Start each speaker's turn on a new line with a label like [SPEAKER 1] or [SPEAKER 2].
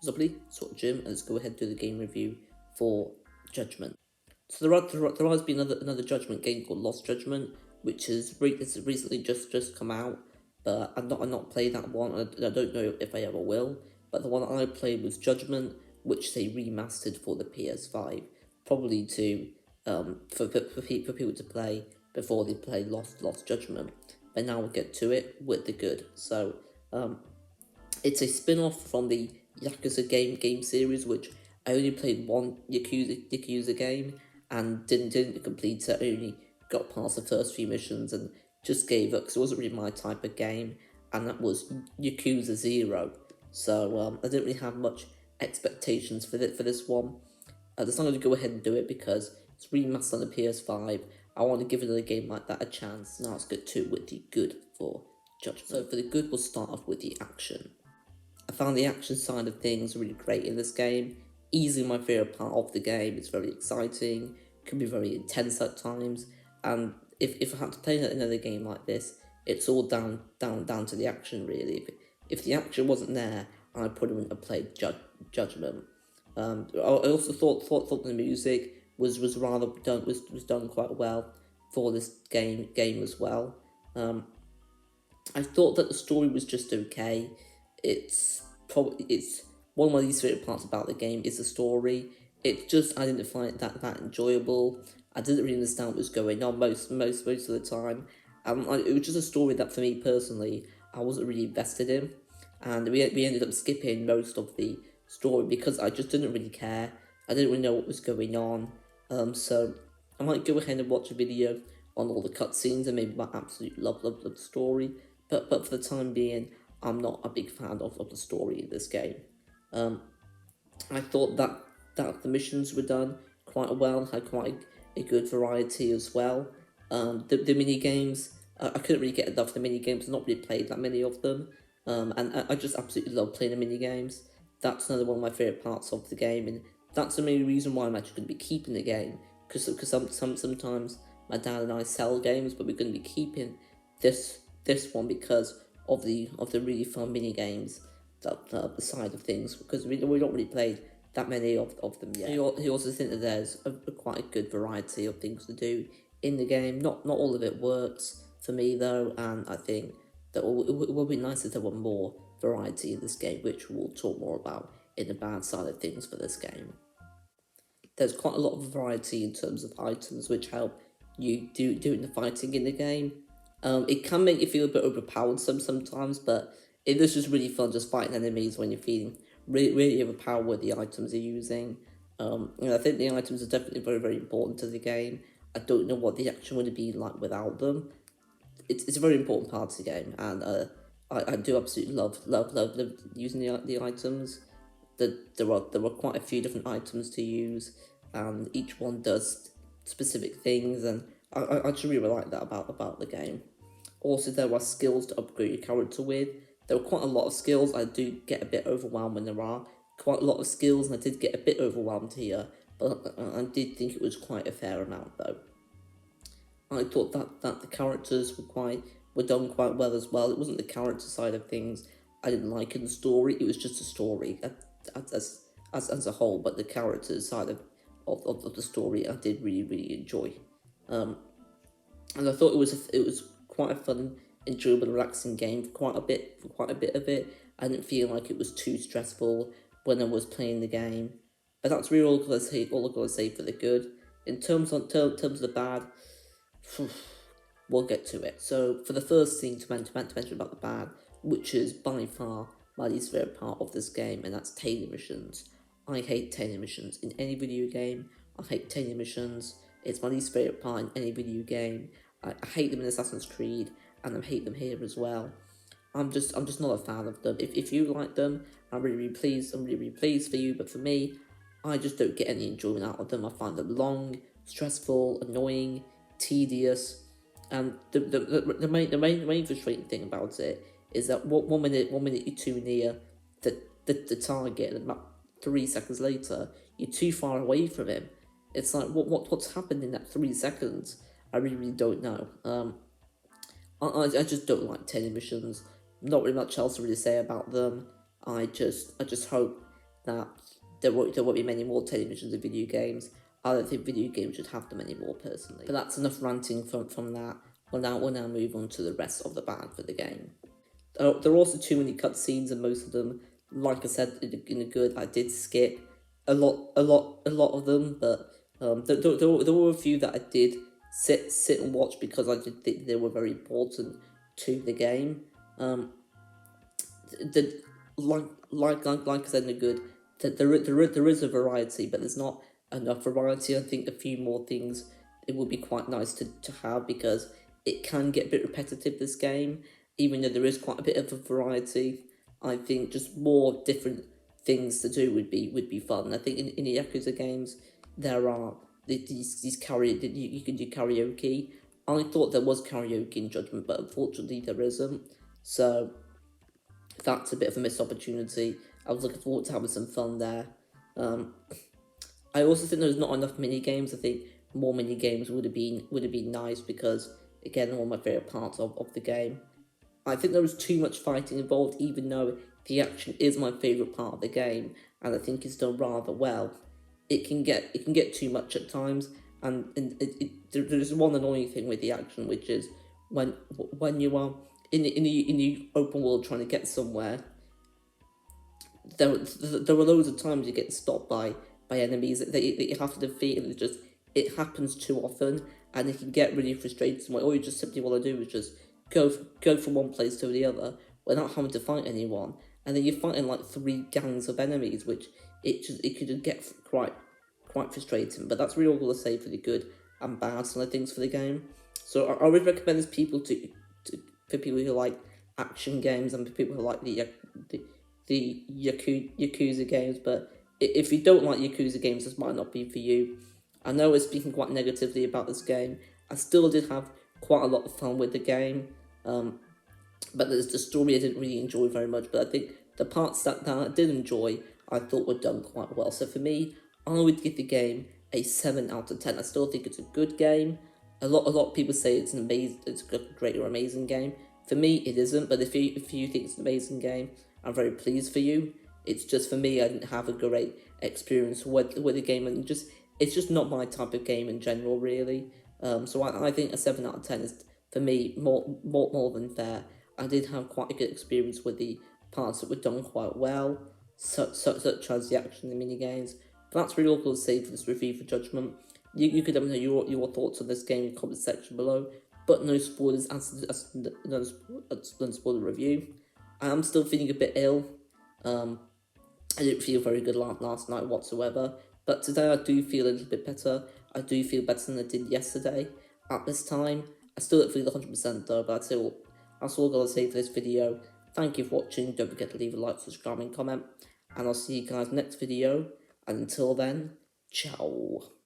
[SPEAKER 1] Lovely, sort of Jim, and let's go ahead and do the game review for Judgment. So there has been another Judgment game called Lost Judgment, which it's recently just come out, but I'm not played that one. I don't know if I ever will. But the one I played was Judgment, which they remastered for the PS5, probably to for people to play before they play Lost Judgment. But now we'll get to it with the good. So um, it's a spin-off from the Yakuza game series, which I only played one Yakuza game and didn't complete it. I only got past the first few missions and just gave up because it wasn't really my type of game, and that was Yakuza Zero. So I didn't really have much expectations for this one. I decided to go ahead and do it because it's remastered on the PS5. I want to give another game like that a chance. Now let's get to with the good for Judgment. So for the good, we'll start off with the action. I found the action side of things really great in this game. Easily my favourite part of the game. It's very exciting, can be very intense at times, and if I had to play another game like this, it's all down to the action really. If the action wasn't there, I probably wouldn't have played Judgment. I also thought the music was rather done was done quite well for this game as well. I thought that the story was just okay. It's one of my least favorite parts about the game is the story. It's just I didn't find it that enjoyable. I didn't really understand what was going on most of the time. It was just a story that for me personally I wasn't really invested in, and we ended up skipping most of the story because I just didn't really care. I didn't really know what was going on. So I might go ahead and watch a video on all the cutscenes and maybe my absolute love the story. But for the time being, I'm not a big fan of the story in this game. Um, I thought that the missions were done quite well, had quite a good variety as well. The mini games, I couldn't really get enough of the mini games. I've not really played that many of them, and I just absolutely love playing the mini games. That's another one of my favorite parts of the game, and that's the main reason why I'm actually going to be keeping the game. Because sometimes my dad and I sell games, but we're going to be keeping this one because of the really fun mini games that the side of things, because we don't really played that many of them yet. He also think that there's quite a good variety of things to do in the game. Not all of it works for me though, and I think that it will be nice if there were more variety in this game, which we'll talk more about in the bad side of things for this game. There's quite a lot of variety in terms of items which help you doing the fighting in the game. It can make you feel a bit overpowered sometimes, but it is just really fun just fighting enemies when you're feeling really overpowered with the items you're using. I think the items are definitely very important to the game. I don't know what the action would be like without them. It's a very important part of the game, and I do absolutely love using the items. There are quite a few different items to use, and each one does specific things, and I just really like that about the game. Also, there are skills to upgrade your character with. There are quite a lot of skills. I do get a bit overwhelmed when there are quite a lot of skills, and I did get a bit overwhelmed here, but I did think it was quite a fair amount though. I thought that the characters were done quite well as well. It wasn't the character side of things I didn't like in the story. It was just a story as a whole, but the characters side of the story I did really enjoy. And I thought it was quite a fun, enjoyable, relaxing game for quite a bit of it. I didn't feel like it was too stressful when I was playing the game. But that's really all I'm gonna say for the good. In terms of the bad, we'll get to it. So for the first thing to mention about the bad, which is by far my least favorite part of this game, and that's tailoring missions. I hate tailoring missions in any video game. I hate tailoring missions. It's my least favorite part in any video game. I hate them in Assassin's Creed, and I hate them here as well. I'm just not a fan of them. If you like them, I'm really pleased. I'm really pleased for you. But for me, I just don't get any enjoyment out of them. I find them long, stressful, annoying, tedious, and the main frustrating thing about it is that one minute you're too near the target, and about 3 seconds later you're too far away from him. It's like what's happened in that 3 seconds? I really don't know. I just don't like televisions. Not really much else to really say about them. I just hope that there won't be many more televisions and video games. I don't think video games should have them anymore, personally. But that's enough ranting from that. We'll now move on to the rest of the bag for the game. There are also too many cutscenes, and most of them, like I said, in a good, I did skip a lot of them, but there were a few that I did sit and watch because I did think they were very important to the game. The like I said in a good, there is a variety, but there's not enough variety. I think a few more things it would be quite nice to have, because it can get a bit repetitive, this game, even though there is quite a bit of a variety. I think just more different things to do would be fun. I think in the Yakuza games there are these you can do karaoke. I thought there was karaoke in Judgment, but unfortunately there isn't. So that's a bit of a missed opportunity. I was looking forward to having some fun there. I also think there's not enough mini games. I think more mini games would have been nice, because again, they're one of my favorite parts of the game. I think there was too much fighting involved, even though the action is my favorite part of the game, and I think it's done rather well. It can get too much at times, and there's one annoying thing with the action, which is when you are in the open world trying to get somewhere. There were loads of times you get stopped by enemies that you have to defeat, and it happens too often, and it can get really frustrating. All you just simply want to do is just go from one place to the other without having to fight anyone, and then you're fighting like 3 gangs of enemies, which it could get quite frustrating. But that's really all I'm gonna say for the good and bad side of things for the game. So I would recommend this for people who like action games, and for people who like the Yakuza games. But if you don't like Yakuza games, this might not be for you. I know we're speaking quite negatively about this game. I still did have quite a lot of fun with the game, but there's the story I didn't really enjoy very much. But I think the parts that I did enjoy, I thought were done quite well. So for me, I would give the game a 7 out of 10. I still think it's a good game. A lot of people say it's a great or amazing game. For me, it isn't. But if you think it's an amazing game, I'm very pleased for you. It's just, for me, I didn't have a great experience with the game, and it's just not my type of game in general, really. So I think a 7 out of 10 is, for me, more than fair. I did have quite a good experience with the parts that were done quite well, such as the action and the mini games. But that's really all I'll say for this review for Judgment. You could let me know your thoughts on this game in the comment section below, but no spoilers as no spoiler review. I'm still feeling a bit ill. I didn't feel very good last night whatsoever, but today I do feel a little bit better. I do feel better than I did yesterday at this time. I still don't feel 100% though, but that's all I'm going to say for this video. Thank you for watching. Don't forget to leave a like, subscribe, and comment, and I'll see you guys next video. And until then, ciao.